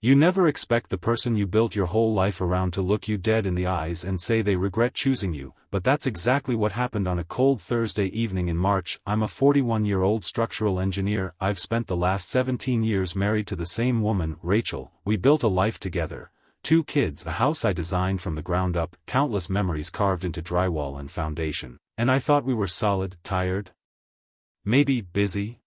You never expect the person you built your whole life around to look you dead in the eyes and say they regret choosing you, but that's exactly what happened on a cold Thursday evening in March. I'm a 41-year-old structural engineer. I've spent the last 17 years married to the same woman, Rachel. We built a life together. 2 kids, a house I designed from the ground up, countless memories carved into drywall and foundation. And I thought we were solid, tired? Maybe busy?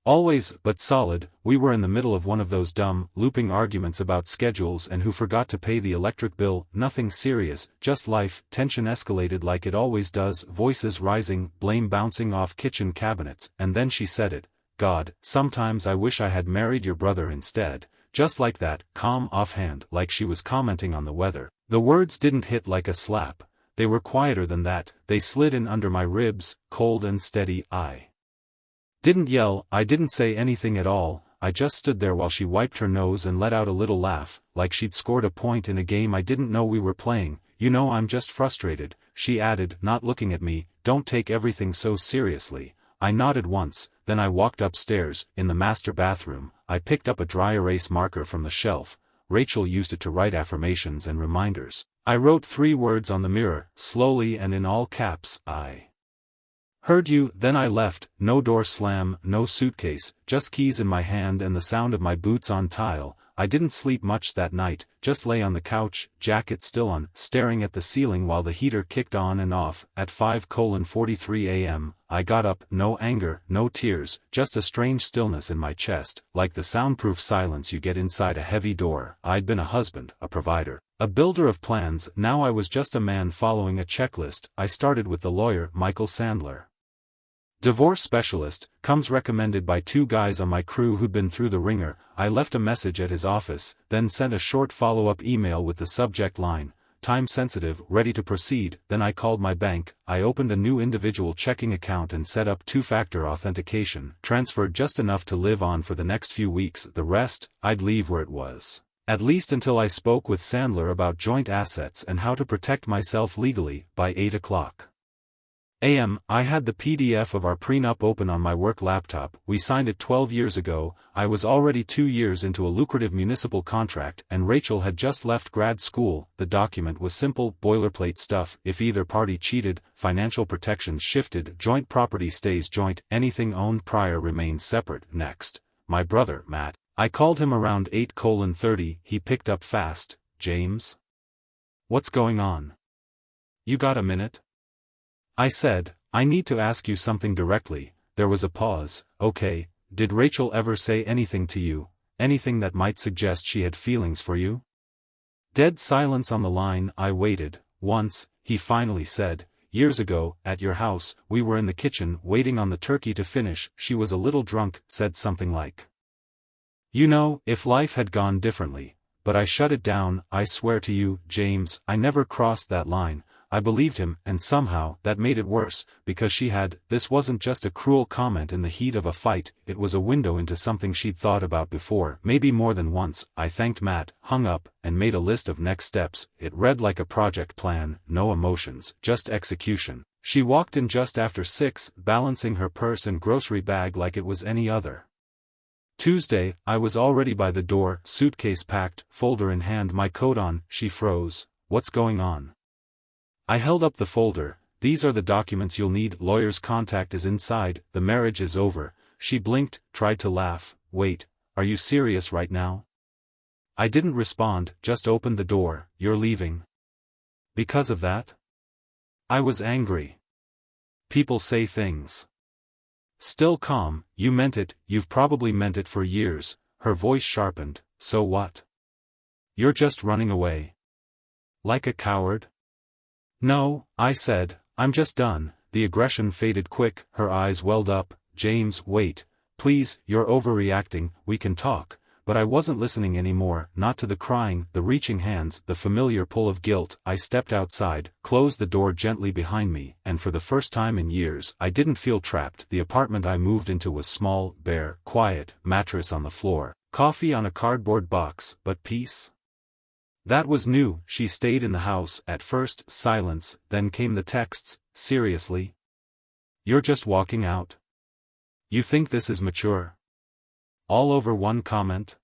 Always, but solid. We were in the middle of one of those dumb, looping arguments about schedules and who forgot to pay the electric bill. Nothing serious, just life. Tension escalated like it always does, voices rising, blame bouncing off kitchen cabinets, and then she said it. God, sometimes I wish I had married your brother instead. Just like that, calm offhand, like she was commenting on the weather. The words didn't hit like a slap. They were quieter than that. They slid in under my ribs, cold and steady. I didn't yell, I didn't say anything at all. I just stood there while she wiped her nose and let out a little laugh, like she'd scored a point in a game I didn't know we were playing. You know, I'm just frustrated, she added, not looking at me. Don't take everything so seriously. I nodded once, then I walked upstairs. In the master bathroom, I picked up a dry erase marker from the shelf. Rachel used it to write affirmations and reminders. I wrote 3 words on the mirror, slowly and in all caps. I heard you. Then I left. No door slam, no suitcase, just keys in my hand and the sound of my boots on tile. I didn't sleep much that night, just lay on the couch, jacket still on, staring at the ceiling while the heater kicked on and off. At 5:43 a.m., I got up. No anger, no tears, just a strange stillness in my chest, like the soundproof silence you get inside a heavy door. I'd been a husband, a provider, a builder of plans. Now I was just a man following a checklist. I started with the lawyer, Michael Sandler. Divorce specialist, comes recommended by 2 guys on my crew who'd been through the ringer. I left a message at his office, then sent a short follow-up email with the subject line, time sensitive, ready to proceed. Then I called my bank. I opened a new individual checking account and set up 2-factor authentication, transferred just enough to live on for the next few weeks. The rest, I'd leave where it was. At least until I spoke with Sandler about joint assets and how to protect myself legally. By 8 a.m., I had the PDF of our prenup open on my work laptop. We signed it 12 years ago. I was already 2 years into a lucrative municipal contract, and Rachel had just left grad school. The document was simple, boilerplate stuff. If either party cheated, financial protections shifted, joint property stays joint, anything owned prior remains separate. Next, my brother, Matt. I called him around 8:30. He picked up fast. James? What's going on? You got a minute? I said, I need to ask you something directly. There was a pause. Okay, did Rachel ever say anything to you? Anything that might suggest she had feelings for you? Dead silence on the line. I waited. Once, he finally said, years ago, at your house, we were in the kitchen waiting on the turkey to finish. She was a little drunk, said something like, you know, if life had gone differently. But I shut it down. I swear to you, James, I never crossed that line. I believed him, and somehow, that made it worse, because she had. This wasn't just a cruel comment in the heat of a fight, it was a window into something she'd thought about before, maybe more than once. I thanked Matt, hung up, and made a list of next steps. It read like a project plan, no emotions, just execution. She walked in just after 6, balancing her purse and grocery bag like it was any other. Tuesday, I was already by the door, suitcase packed, folder in hand, my coat on. She froze. What's going on? I held up the folder. These are the documents you'll need. Lawyer's contact is inside. The marriage is over. She blinked, tried to laugh. Wait, are you serious right now? I didn't respond, just opened the door. You're leaving? Because of that? I was angry. People say things. Still calm, you meant it, you've probably meant it for years. Her voice sharpened. So what? You're just running away. Like a coward? No, I said, I'm just done. The aggression faded quick, her eyes welled up. James, wait. Please, you're overreacting, we can talk. But I wasn't listening anymore, not to the crying, the reaching hands, the familiar pull of guilt. I stepped outside, closed the door gently behind me, and for the first time in years, I didn't feel trapped. The apartment I moved into was small, bare, quiet, mattress on the floor, coffee on a cardboard box, but peace? That was new. She stayed in the house. At first, silence, then came the texts. Seriously? You're just walking out? You think this is mature? All over one comment?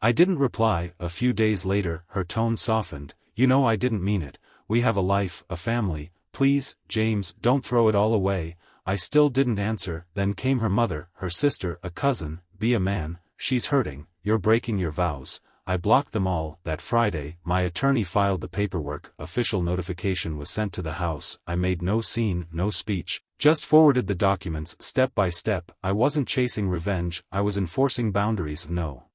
I didn't reply. A few days later, her tone softened. You know I didn't mean it. We have a life, a family. Please, James, don't throw it all away. I still didn't answer. Then came her mother, her sister, a cousin. Be a man, she's hurting, you're breaking your vows. I blocked them all. That Friday, my attorney filed the paperwork, official notification was sent to the house. I made no scene, no speech, just forwarded the documents step by step. I wasn't chasing revenge, I was enforcing boundaries. No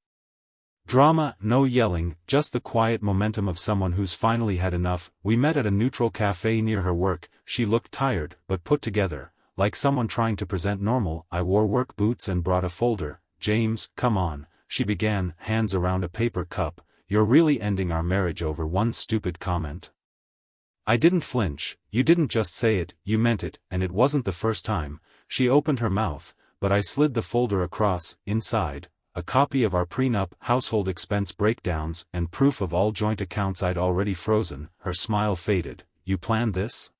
drama, no yelling, just the quiet momentum of someone who's finally had enough. We met at a neutral cafe near her work. She looked tired, but put together, like someone trying to present normal. I wore work boots and brought a folder. James, come on, she began, hands around a paper cup. You're really ending our marriage over one stupid comment? I didn't flinch. You didn't just say it, you meant it, and it wasn't the first time. She opened her mouth, but I slid the folder across. Inside, a copy of our prenup, household expense breakdowns, and proof of all joint accounts I'd already frozen. Her smile faded. You planned this?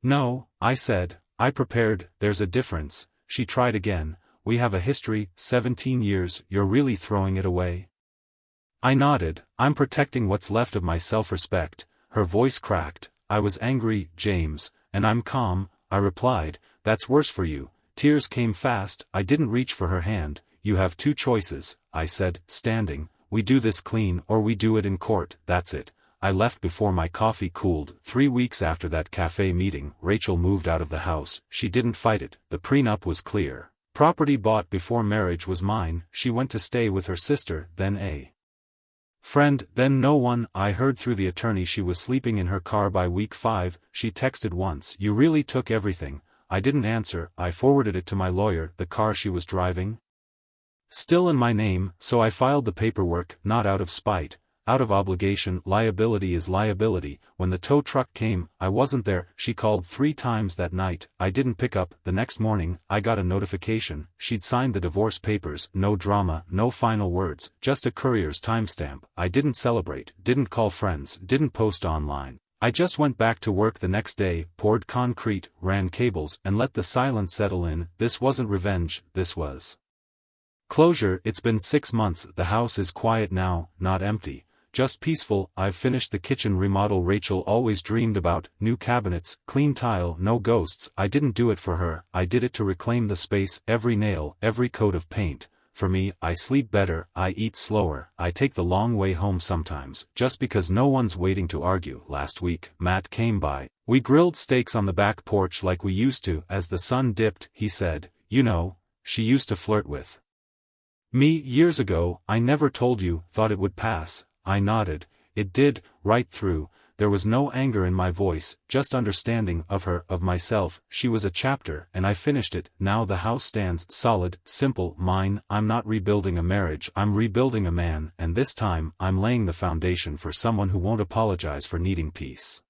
No, I said. I prepared. There's a difference. She tried again. We have a history, 17 years. You're really throwing it away? I nodded. I'm protecting what's left of my self-respect. Her voice cracked. I was angry, James, and I'm calm. I replied. That's worse for you. Tears came fast. I didn't reach for her hand. You have two choices, I said, standing. We do this clean or we do it in court. That's it. I left before my coffee cooled. 3 weeks after that cafe meeting, Rachel moved out of the house. She didn't fight it. The prenup was clear. Property bought before marriage was mine. She went to stay with her sister, then a friend, then no one. I heard through the attorney she was sleeping in her car by week 5. She texted once. You really took everything. I didn't answer. I forwarded it to my lawyer. The car she was driving? Still in my name, so I filed the paperwork, not out of spite, out of obligation. Liability is liability. When the tow truck came, I wasn't there. She called 3 times that night. I didn't pick up. The next morning, I got a notification. She'd signed the divorce papers. No drama, no final words, just a courier's timestamp. I didn't celebrate, didn't call friends, didn't post online. I just went back to work the next day, poured concrete, ran cables, and let the silence settle in. This wasn't revenge, this was closure. It's been 6 months. The house is quiet now, not empty, just peaceful. I've finished the kitchen remodel Rachel always dreamed about. New cabinets, clean tile, no ghosts. I didn't do it for her, I did it to reclaim the space. Every nail, every coat of paint. For me, I sleep better, I eat slower, I take the long way home sometimes, just because no one's waiting to argue. Last week, Matt came by. We grilled steaks on the back porch like we used to. As the sun dipped, he said, you know, she used to flirt with me years ago. I never told you. Thought it would pass. I nodded. It did, right through. There was no anger in my voice, just understanding of her, of myself. She was a chapter, and I finished it. Now the house stands, solid, simple, mine. I'm not rebuilding a marriage, I'm rebuilding a man, and this time, I'm laying the foundation for someone who won't apologize for needing peace.